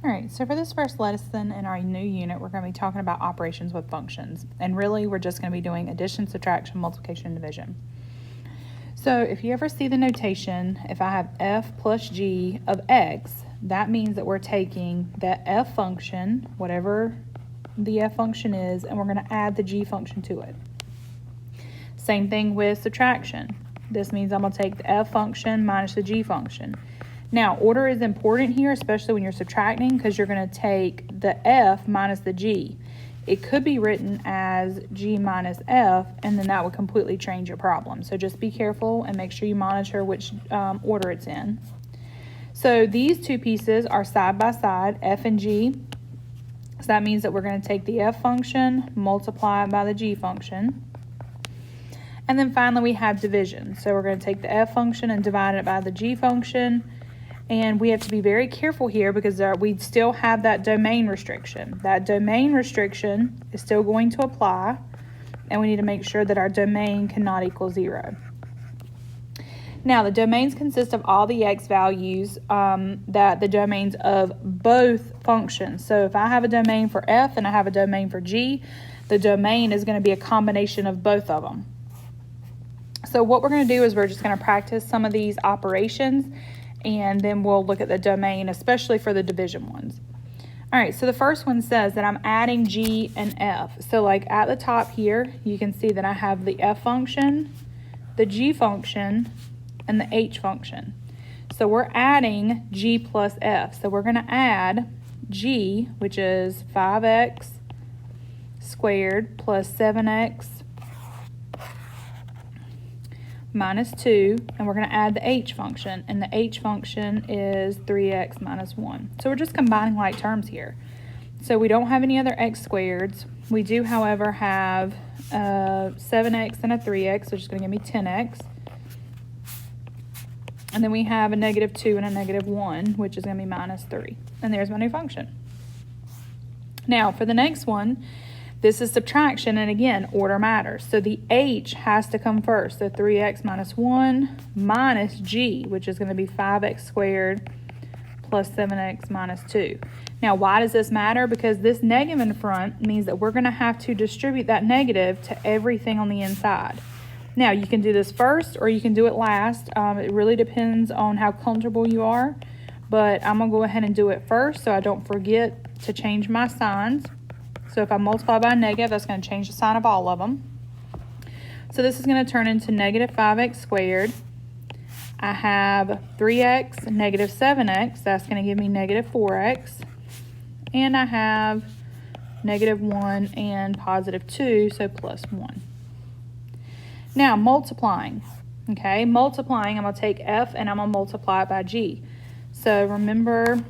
All right, so for this first lesson in our new unit, we're going to be talking about operations with functions. And really, we're just going to be doing addition, subtraction, multiplication, and division. So if you ever see the notation, if I have f plus g of x, that means that we're taking the f function, whatever the f function is, and we're going to add the g function to it. Same thing with subtraction. This means I'm going to take the f function minus the g function. Now, order is important here, especially when you're subtracting, because you're going to take the f minus the g. It could be written as g minus f, and then that would completely change your problem. So just be careful and make sure you monitor which order it's in. So these two pieces are side by side, f and g. So that means that we're going to take the f function, multiply it by the g function. And then finally we have division. So we're going to take the f function and divide it by the g function. And we have to be very careful here because we still have that domain restriction. That domain restriction is still going to apply, and we need to make sure that our domain cannot equal 0. Now, the domains consist of all the x values that the domains of both functions. So if I have a domain for f and I have a domain for g, the domain is going to be a combination of both of them. So what we're going to do is we're just going to practice some of these operations, and then we'll look at the domain, especially for the division ones. All right, so the first one says that I'm adding g and f. So like at the top here, you can see that I have the f function, the g function, and the h function. So we're adding g plus f. So we're going to add g, which is 5x squared plus 7x minus 2, and we're going to add the h function, and the h function is 3x minus 1. So we're just combining like terms here. So we don't have any other x squareds. We do, however, have 7x and a 3x, which is going to give me 10x. And then we have a negative 2 and a negative 1, which is going to be minus 3. And there's my new function. Now, for the next one, this is subtraction, and again, order matters. So the h has to come first. So 3x minus 1 minus g, which is going to be 5x squared plus 7x minus 2. Now, why does this matter? Because this negative in front means that we're going to have to distribute that negative to everything on the inside. Now, you can do this first or you can do it last. It really depends on how comfortable you are, but I'm going to go ahead and do it first so I don't forget to change my signs. So if I multiply by a negative, that's going to change the sign of all of them. So this is going to turn into negative 5x squared. I have 3x, negative 7x. That's going to give me negative 4x. And I have negative 1 and positive 2, so plus 1. Now, multiplying. Okay, multiplying, I'm going to take f and I'm going to multiply it by g. So remember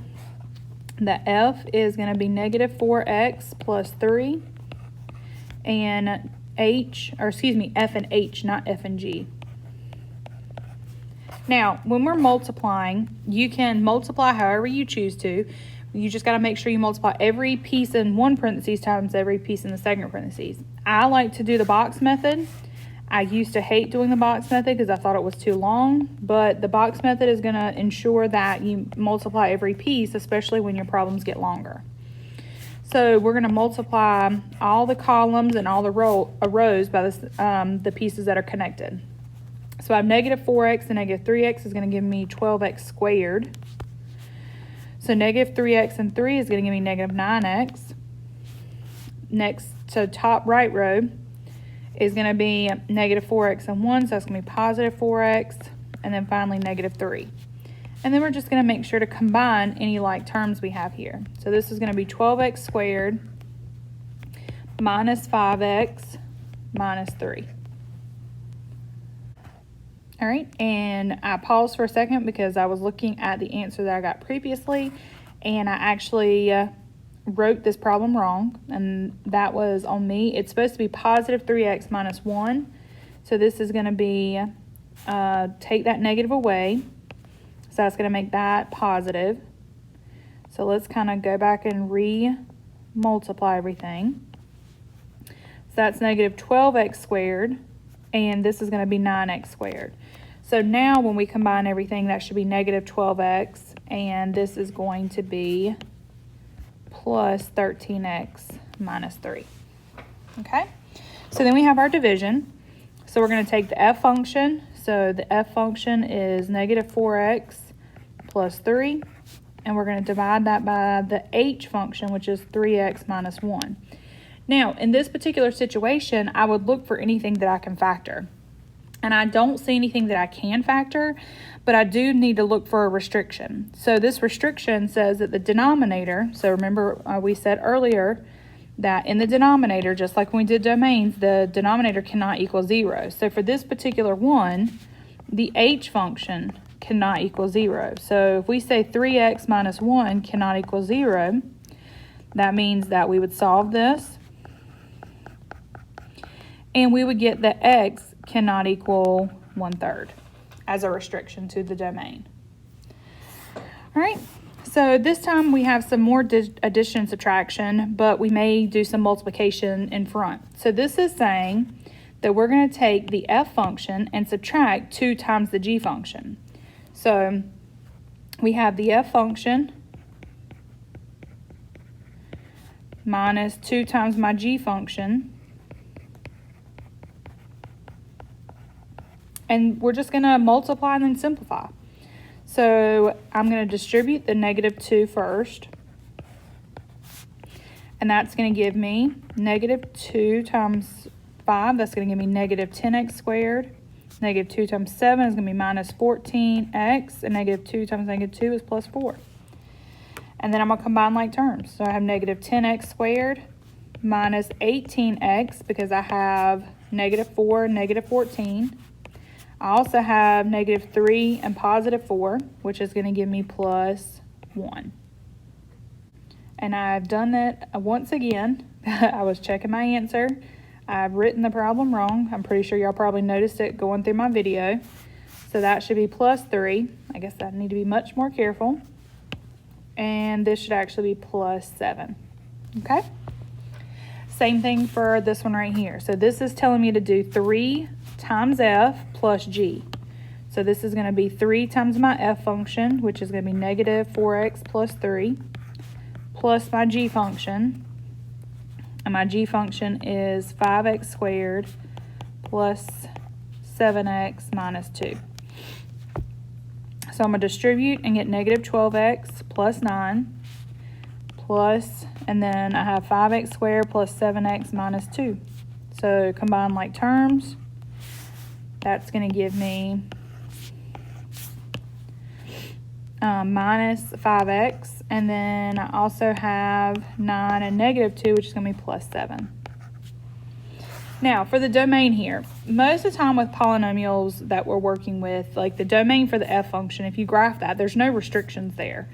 that f is going to be negative 4x plus 3, and f and h, not f and g. Now, when we're multiplying, you can multiply however you choose to. You just got to make sure you multiply every piece in one parentheses times every piece in the second parentheses. I like to do the box method. I used to hate doing the box method because I thought it was too long, but the box method is going to ensure that you multiply every piece, especially when your problems get longer. So we're going to multiply all the columns and all the rows by the pieces that are connected. So I have negative 4x and negative 3x is going to give me 12x squared. So negative 3x and 3 is going to give me negative 9x. Next, so top right row is going to be negative 4x and 1, so that's going to be positive 4x, and then finally negative 3. And then we're just going to make sure to combine any like terms we have here. So this is going to be 12x squared minus 5x minus 3. All right, and I paused for a second because I was looking at the answer that I got previously, and I actually wrote this problem wrong, and that was on me. It's supposed to be positive 3x minus 1. So this is going to be, take that negative away. So that's going to make that positive. So let's kind of go back and re-multiply everything. So that's negative 12x squared, and this is going to be 9x squared. So now when we combine everything, that should be negative 12x, and this is going to be plus 13x minus 3. Okay, so then we have our division. So we're going to take the f function. So the f function is negative 4x plus 3. And we're going to divide that by the h function, which is 3x minus 1. Now, in this particular situation, I would look for anything that I can factor. And I don't see anything that I can factor, but I do need to look for a restriction. So this restriction says that the denominator, so remember we said earlier that in the denominator, just like when we did domains, the denominator cannot equal 0. So for this particular one, the h function cannot equal 0. So if we say 3x minus 1 cannot equal 0, that means that we would solve this, and we would get that x cannot equal 1/3 as a restriction to the domain. All right. So this time we have some more addition and subtraction, but we may do some multiplication in front. So this is saying that we're going to take the f function and subtract 2 times the g function. So we have the f function minus 2 times my g function. And we're just going to multiply and then simplify. So I'm going to distribute the negative 2 first. And that's going to give me negative 2 times 5. That's going to give me negative 10x squared. Negative 2 times 7 is going to be minus 14x. And negative 2 times negative 2 is plus 4. And then I'm going to combine like terms. So I have negative 10x squared minus 18x because I have negative 4 and negative 14. I also have negative 3 and positive 4, which is going to give me plus 1. And I've done that once again. I was checking my answer. I've written the problem wrong. I'm pretty sure y'all probably noticed it going through my video. So that should be plus 3. I guess I need to be much more careful. And this should actually be plus 7. Okay? Same thing for this one right here. So this is telling me to do 3 times f plus g. So this is going to be 3 times my f function, which is going to be negative 4x plus 3, plus my g function. And my g function is 5x squared plus 7x minus 2. So I'm going to distribute and get negative 12x plus 9 plus, and then I have 5x squared plus 7x minus 2. So combine like terms. That's going to give me minus 5x, and then I also have 9 and negative 2, which is going to be plus 7. Now, for the domain here, most of the time with polynomials that we're working with, like the domain for the f function, if you graph that, there's no restrictions there.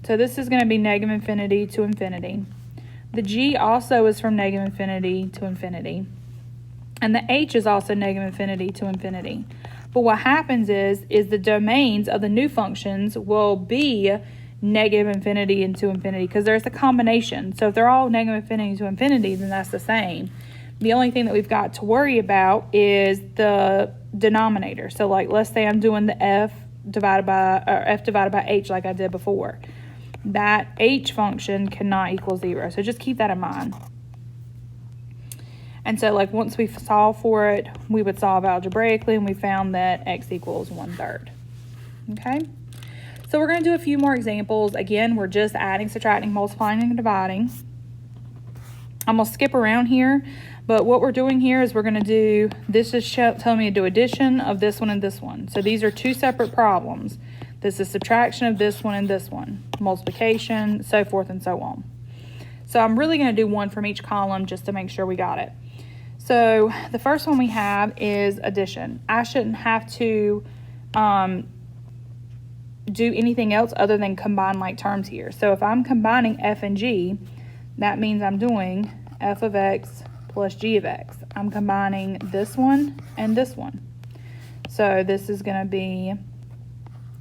So this is going to be negative infinity to infinity. The g also is from negative infinity to infinity. And the h is also negative infinity to infinity. But what happens is the domains of the new functions will be negative infinity into infinity because there's a combination. So if they're all negative infinity to infinity, then that's the same. The only thing that we've got to worry about is the denominator. So like let's say I'm doing the f divided by h like I did before. That h function cannot equal 0. So just keep that in mind. And so like once we solve for it, we would solve algebraically, and we found that x equals 1/3. Okay? So we're going to do a few more examples. Again, we're just adding, subtracting, multiplying, and dividing. I'm going to skip around here, but what we're doing here is we're going to do, this is telling me to do addition of this one and this one. So these are 2 separate problems. This is subtraction of this one and this one, multiplication, so forth and so on. So I'm really going to do one from each column just to make sure we got it. So the first one we have is addition. I shouldn't have to do anything else other than combine like terms here. So if I'm combining f and g, that means I'm doing f of x plus g of x. I'm combining this one and this one. So this is going to be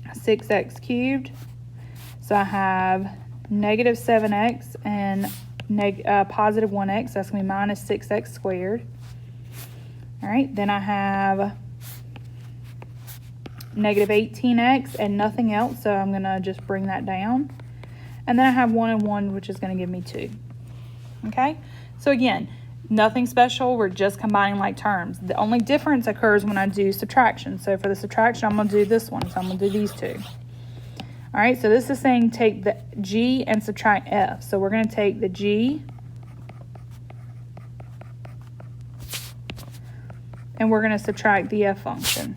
6x cubed. So I have negative 7x and positive 1x. That's going to be minus 6x squared. All right, then I have negative 18x and nothing else, so I'm going to just bring that down. And then I have 1 and 1, which is going to give me 2. Okay? So again, nothing special. We're just combining like terms. The only difference occurs when I do subtraction. So for the subtraction, I'm going to do this one. So I'm going to do these two. All right, so this is saying take the G and subtract F. So we're going to take the G and we're going to subtract the F function.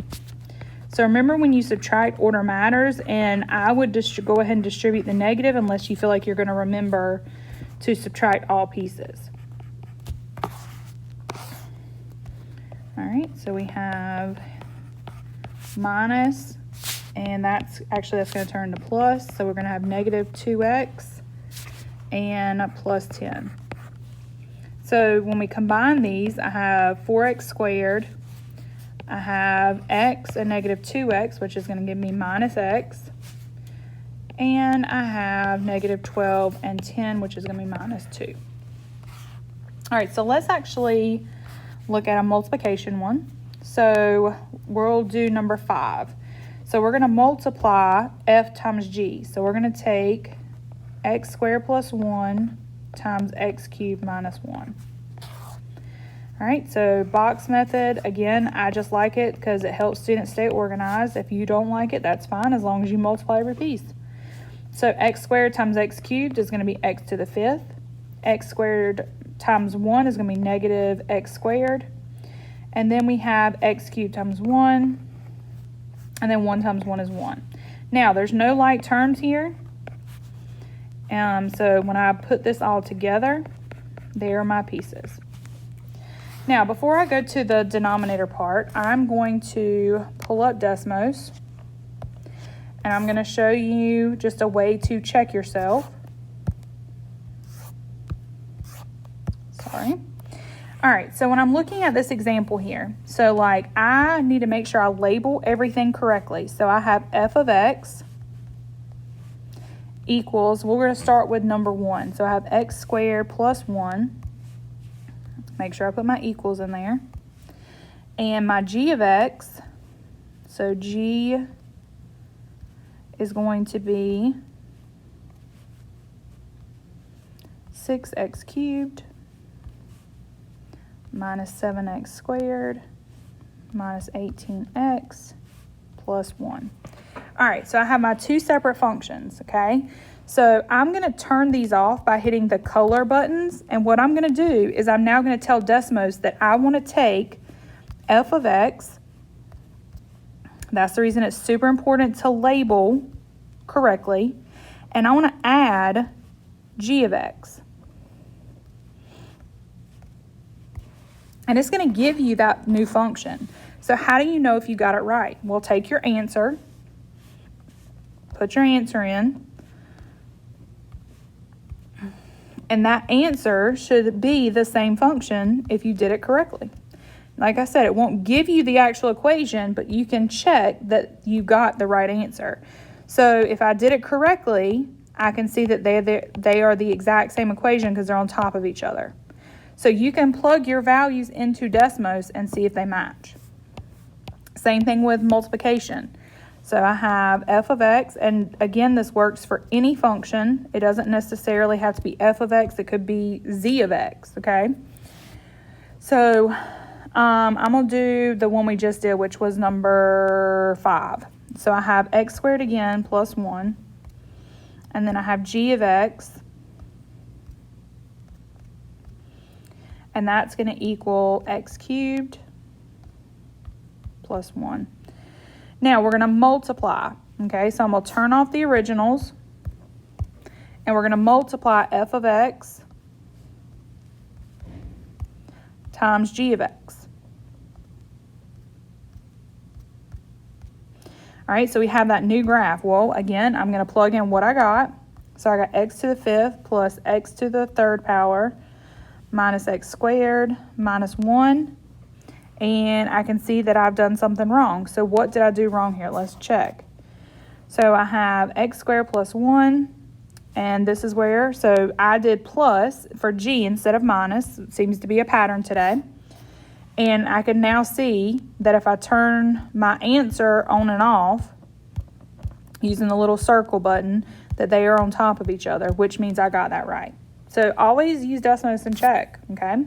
So remember, when you subtract, order matters, and I would just go ahead and distribute the negative unless you feel like you're going to remember to subtract all pieces. All right, so we have minus, and that's going to turn to plus, so we're going to have negative 2x and plus 10. So when we combine these, I have 4x squared, I have x and negative 2x, which is going to give me minus x, and I have negative 12 and 10, which is going to be minus 2. All right, so let's actually look at a multiplication one. So we'll do number 5. So we're going to multiply f times g. So we're going to take x squared plus 1 times x cubed minus 1. All right, so box method, again, I just like it because it helps students stay organized. If you don't like it, that's fine, as long as you multiply every piece. So x squared times x cubed is going to be x to the 5th. X squared times 1 is going to be negative x squared. And then we have x cubed times 1, and then 1 times 1 is 1. Now, there's no like terms here. So when I put this all together, they are my pieces. Now, before I go to the denominator part, I'm going to pull up Desmos, and I'm going to show you just a way to check yourself. Sorry. All right, so when I'm looking at this example here, so like I need to make sure I label everything correctly. So I have f of x equals, we're going to start with number 1. So I have x squared plus 1. Make sure I put my equals in there. And my g of x, so g is going to be 6x cubed minus 7x squared minus 18x plus 1. All right, so I have my two separate functions, okay? So I'm going to turn these off by hitting the color buttons, and what I'm going to do is I'm now going to tell Desmos that I want to take f of x. That's the reason it's super important to label correctly, and I want to add g of x. And it's going to give you that new function. So how do you know if you got it right? Well, take your answer, put your answer in, and that answer should be the same function if you did it correctly. Like I said, it won't give you the actual equation, but you can check that you got the right answer. So if I did it correctly, I can see that they are the exact same equation because they're on top of each other. So you can plug your values into Desmos and see if they match. Same thing with multiplication. So I have f of x, and again, this works for any function. It doesn't necessarily have to be f of x. It could be z of x, okay? So I'm going to do the one we just did, which was number 5. So I have x squared again plus 1, and then I have g of x, and that's going to equal x cubed plus 1. Now we're going to multiply, okay? So I'm going to turn off the originals, and we're going to multiply f of x times g of x. All right, so we have that new graph. Well, again, I'm going to plug in what I got. So I got x to the 5th plus x to the 3rd power minus x squared minus 1. And I can see that I've done something wrong. So what did I do wrong here? Let's check. So I have x squared plus 1, and this is where, so I did plus for g instead of minus. It seems to be a pattern today. And I can now see that if I turn my answer on and off, using the little circle button, that they are on top of each other, which means I got that right. So always use Desmos and check, okay?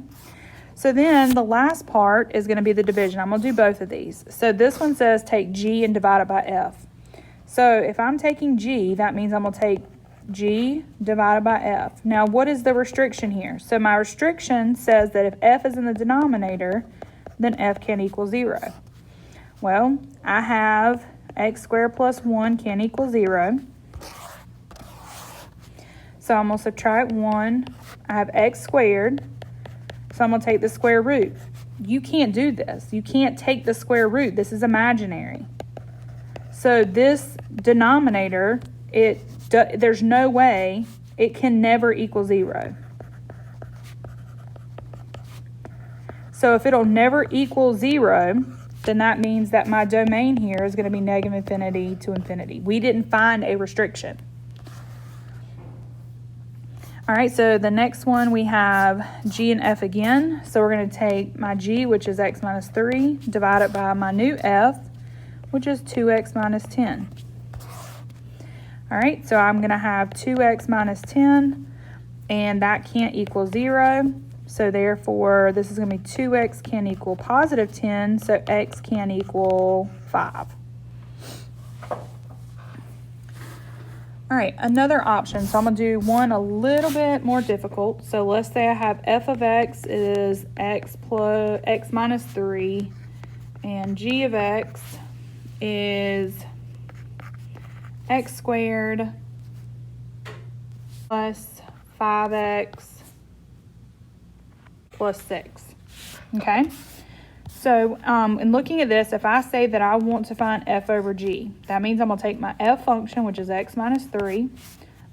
So then the last part is going to be the division. I'm going to do both of these. So this one says take G and divide it by F. So if I'm taking G, that means I'm going to take G divided by F. Now, what is the restriction here? So my restriction says that if F is in the denominator, then F can equal 0. Well, I have x squared plus 1 can equal 0. So I'm going to subtract 1. I have x squared. So I'm going to take the square root. You can't do this. You can't take the square root. This is imaginary. So this denominator, there's no way, it can never equal 0. So if it'll never equal 0, then that means that my domain here is going to be negative infinity to infinity. We didn't find a restriction. All right, so the next one we have G and F again. So we're going to take my G, which is x minus 3, divide it by my new F, which is 2x minus 10. All right, so I'm going to have 2x minus 10, and that can't equal 0. So therefore, this is going to be 2x can equal positive 10, so x can equal 5. All right, another option. So I'm going to do one a little bit more difficult. So let's say I have f of x is x minus 3, and g of x is x squared plus 5x plus 6. Okay? So in looking at this, if I say that I want to find f over g, that means I'm going to take my f function, which is x minus 3,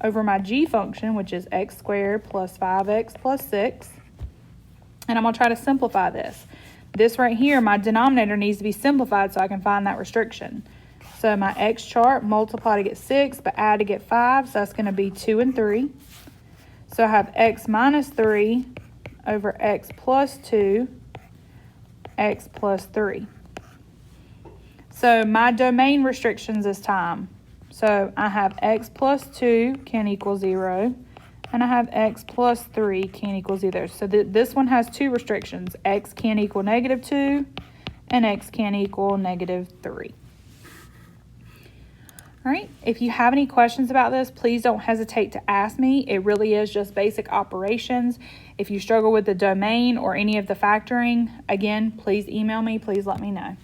over my g function, which is x squared plus 5x plus 6, and I'm going to try to simplify this. This right here, my denominator needs to be simplified so I can find that restriction. So my x chart, multiply to get 6, but add to get 5, so that's going to be 2 and 3. So I have x minus 3 over x plus 2, x plus 3. So my domain restrictions this time. So I have x plus 2 can equal 0, and I have x plus 3 can equal 0. So this one has two restrictions. X can equal negative 2, and x can equal negative 3. All right, if you have any questions about this, please don't hesitate to ask me. It really is just basic operations. If you struggle with the domain or any of the factoring, again, please email me. Please let me know.